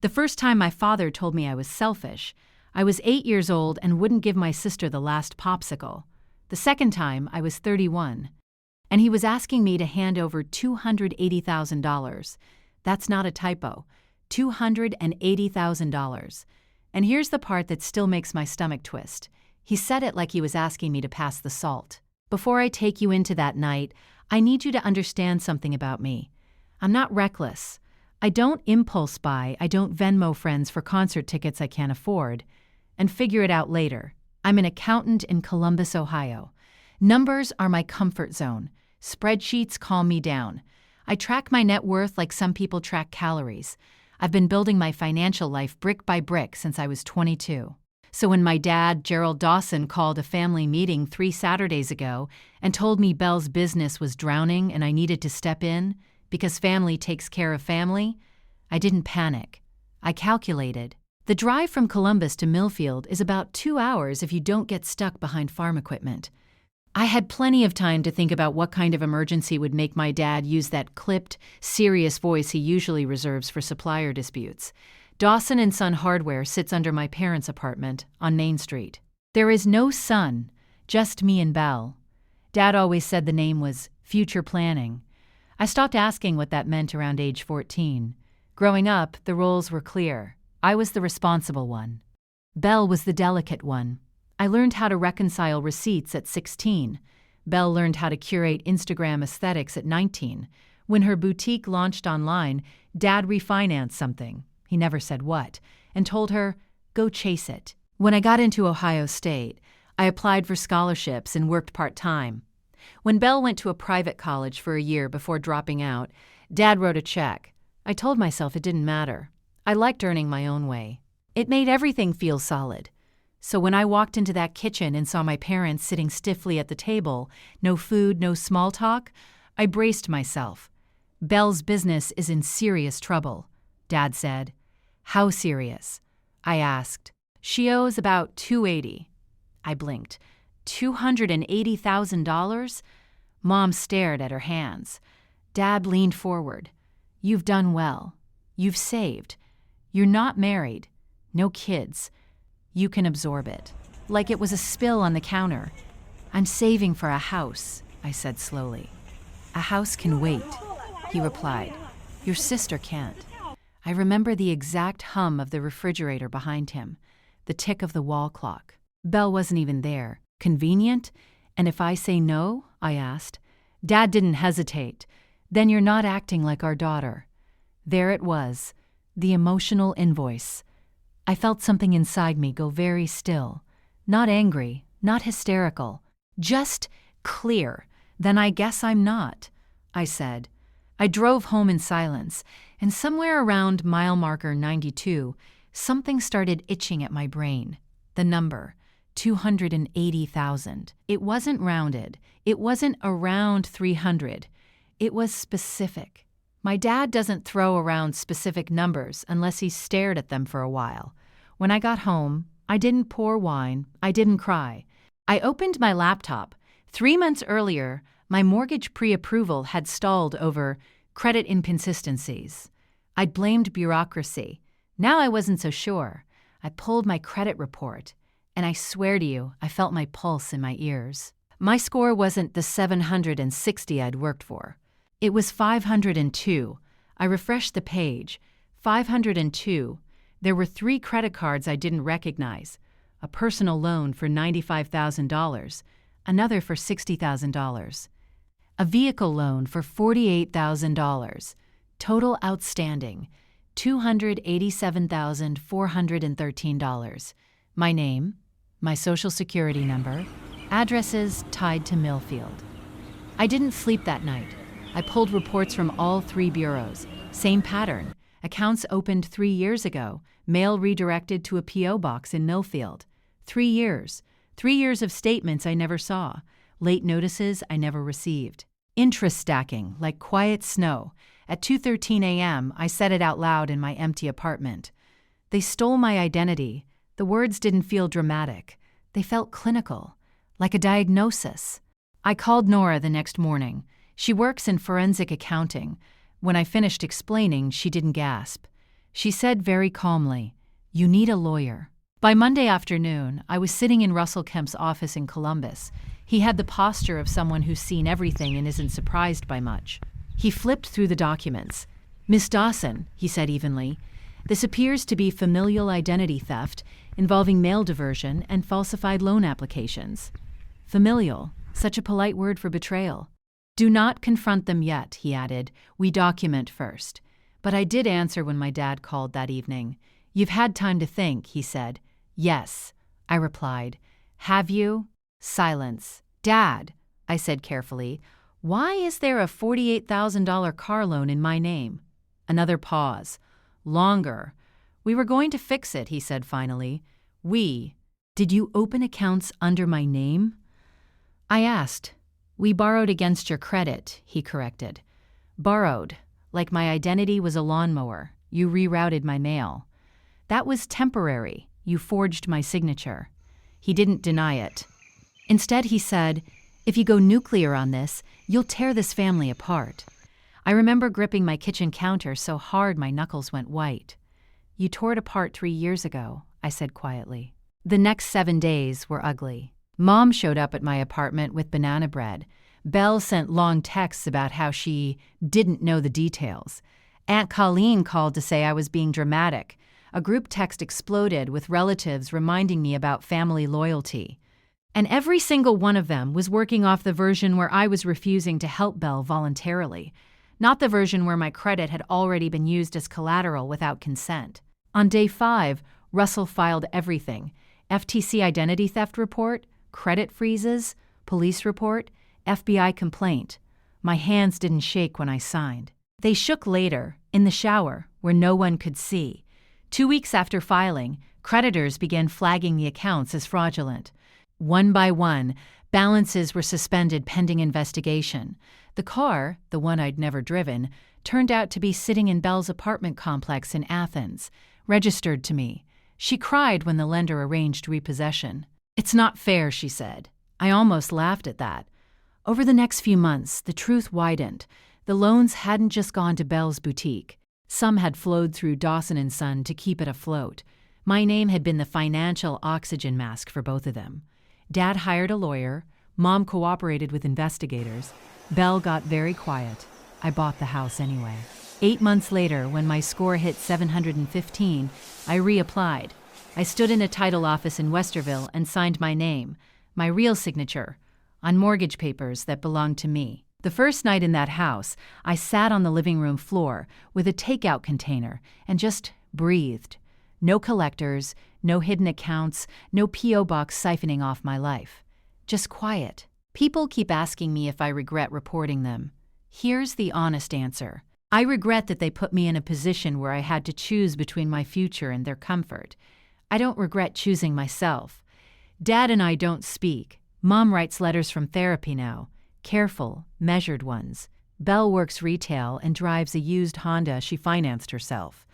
The first time my father told me I was selfish, I was 8 years old and wouldn't give my sister the last popsicle. The second time, I was 31. And he was asking me to hand over $280,000. That's not a typo. $280,000. And here's the part that still makes my stomach twist. He said it like he was asking me to pass the salt. Before I take you into that night, I need you to understand something about me. I'm not reckless. I don't impulse buy, I don't Venmo friends for concert tickets I can't afford, and figure it out later. I'm an accountant in Columbus, Ohio. Numbers are my comfort zone. Spreadsheets calm me down. I track my net worth like some people track calories. I've been building my financial life brick by brick since I was 22. So when my dad, Gerald Dawson, called a family meeting 3 Saturdays ago and told me Belle's business was drowning and I needed to step in because family takes care of family, I didn't panic. I calculated. The drive from Columbus to Millfield is about 2 hours if you don't get stuck behind farm equipment. I had plenty of time to think about what kind of emergency would make my dad use that clipped, serious voice he usually reserves for supplier disputes. Dawson & Son Hardware sits under my parents' apartment on Main Street. There is no son, just me and Belle. Dad always said the name was future planning. I stopped asking what that meant around age 14. Growing up, the roles were clear. I was the responsible one. Belle was the delicate one. I learned how to reconcile receipts at 16. Belle learned how to curate Instagram aesthetics at 19. When her boutique launched online, Dad refinanced something, he never said what, and told her, go chase it. When I got into Ohio State, I applied for scholarships and worked part-time. When Belle went to a private college for a year before dropping out, Dad wrote a check. I told myself it didn't matter. I liked earning my own way. It made everything feel solid. So when I walked into that kitchen and saw my parents sitting stiffly at the table, no food, no small talk, I braced myself. Belle's business is in serious trouble, Dad said. How serious? I asked. She owes about $280. I blinked. $280,000? Mom stared at her hands. Dad leaned forward. You've done well. You've saved. You're not married. No kids. You can absorb it. Like it was a spill on the counter. I'm saving for a house, I said slowly. A house can wait, he replied. Your sister can't. I remember the exact hum of the refrigerator behind him, the tick of the wall clock. Belle wasn't even there. Convenient? And if I say no? I asked. Dad didn't hesitate. Then you're not acting like our daughter. There it was, the emotional invoice. I felt something inside me go very still. Not angry, not hysterical, just clear. Then I guess I'm not, I said. I drove home in silence, and somewhere around mile marker 92, something started itching at my brain. The number, 280,000. It wasn't rounded. It wasn't around 300. It was specific. My dad doesn't throw around specific numbers unless he's stared at them for a while. When I got home, I didn't pour wine, I didn't cry. I opened my laptop. 3 months earlier, my mortgage pre-approval had stalled over credit inconsistencies. I'd blamed bureaucracy. Now I wasn't so sure. I pulled my credit report, and I swear to you, I felt my pulse in my ears. My score wasn't the 760 I'd worked for. It was 502. I refreshed the page. 502. There were 3 credit cards I didn't recognize. A personal loan for $95,000, another for $60,000. A vehicle loan for $48,000. Total outstanding, $287,413. My name, my social security number, addresses tied to Millfield. I didn't sleep that night. I pulled reports from all 3 bureaus. Same pattern. Accounts opened 3 years ago. Mail redirected to a P.O. box in Millfield. 3 years. 3 years of statements I never saw. Late notices I never received. Interest stacking, like quiet snow. At 2:13 a.m., I said it out loud in my empty apartment. They stole my identity. The words didn't feel dramatic. They felt clinical, like a diagnosis. I called Nora the next morning. She works in forensic accounting. When I finished explaining, she didn't gasp. She said very calmly, "You need a lawyer." By Monday afternoon, I was sitting in Russell Kemp's office in Columbus. He had the posture of someone who's seen everything and isn't surprised by much. He flipped through the documents. "Miss Dawson," he said evenly, "this appears to be familial identity theft involving mail diversion and falsified loan applications." Familial, such a polite word for betrayal. "Do not confront them yet," he added. "We document first." But I did answer when my dad called that evening. "You've had time to think," he said. "Yes," I replied. "Have you?" Silence. "Dad," I said carefully, "why is there a $48,000 car loan in my name?" Another pause. Longer. "We were going to fix it," he said finally. "We. Did you open accounts under my name?" I asked. "We borrowed against your credit," he corrected. "Borrowed. Like my identity was a lawnmower. You rerouted my mail. That was temporary. You forged my signature." He didn't deny it. Instead, he said, "If you go nuclear on this, you'll tear this family apart." I remember gripping my kitchen counter so hard my knuckles went white. "You tore it apart 3 years ago," I said quietly. The next 7 days were ugly. Mom showed up at my apartment with banana bread. Belle sent long texts about how she didn't know the details. Aunt Colleen called to say I was being dramatic. A group text exploded with relatives reminding me about family loyalty. And every single one of them was working off the version where I was refusing to help Belle voluntarily, not the version where my credit had already been used as collateral without consent. On day 5, Russell filed everything: FTC identity theft report, credit freezes, police report, FBI complaint. My hands didn't shake when I signed. They shook later, in the shower, where no one could see. 2 weeks after filing, creditors began flagging the accounts as fraudulent. One by one, balances were suspended pending investigation. The car, the one I'd never driven, turned out to be sitting in Belle's apartment complex in Athens, registered to me. She cried when the lender arranged repossession. "It's not fair," she said. I almost laughed at that. Over the next few months, the truth widened. The loans hadn't just gone to Belle's boutique. Some had flowed through Dawson & Son to keep it afloat. My name had been the financial oxygen mask for both of them. Dad hired a lawyer. Mom cooperated with investigators. Belle got very quiet. I bought the house anyway. 8 months later, when my score hit 715, I reapplied. I stood in a title office in Westerville and signed my name, my real signature, on mortgage papers that belonged to me. The first night in that house, I sat on the living room floor with a takeout container and just breathed. No collectors, no hidden accounts, no P.O. box siphoning off my life. Just quiet. People keep asking me if I regret reporting them. Here's the honest answer. I regret that they put me in a position where I had to choose between my future and their comfort. I don't regret choosing myself. Dad and I don't speak. Mom writes letters from therapy now. Careful, measured ones. Belle works retail and drives a used Honda she financed herself.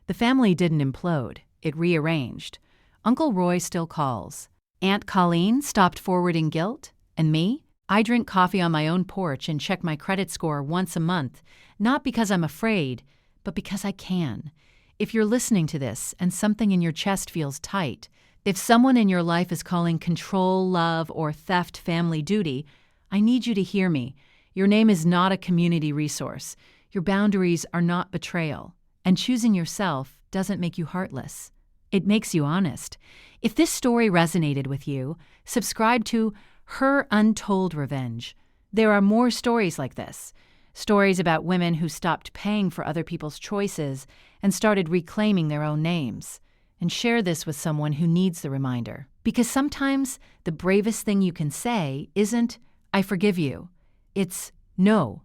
The family didn't implode. It rearranged. Uncle Roy still calls. Aunt Colleen stopped forwarding guilt. And me? I drink coffee on my own porch and check my credit score once a month, not because I'm afraid, but because I can. If you're listening to this and something in your chest feels tight, if someone in your life is calling control, love, or theft family duty, I need you to hear me. Your name is not a community resource. Your boundaries are not betrayal. And choosing yourself doesn't make you heartless. It makes you honest. If this story resonated with you, subscribe to Her Untold Revenge. There are more stories like this. Stories about women who stopped paying for other people's choices and started reclaiming their own names. And share this with someone who needs the reminder. Because sometimes the bravest thing you can say isn't, "I forgive you." It's, "No,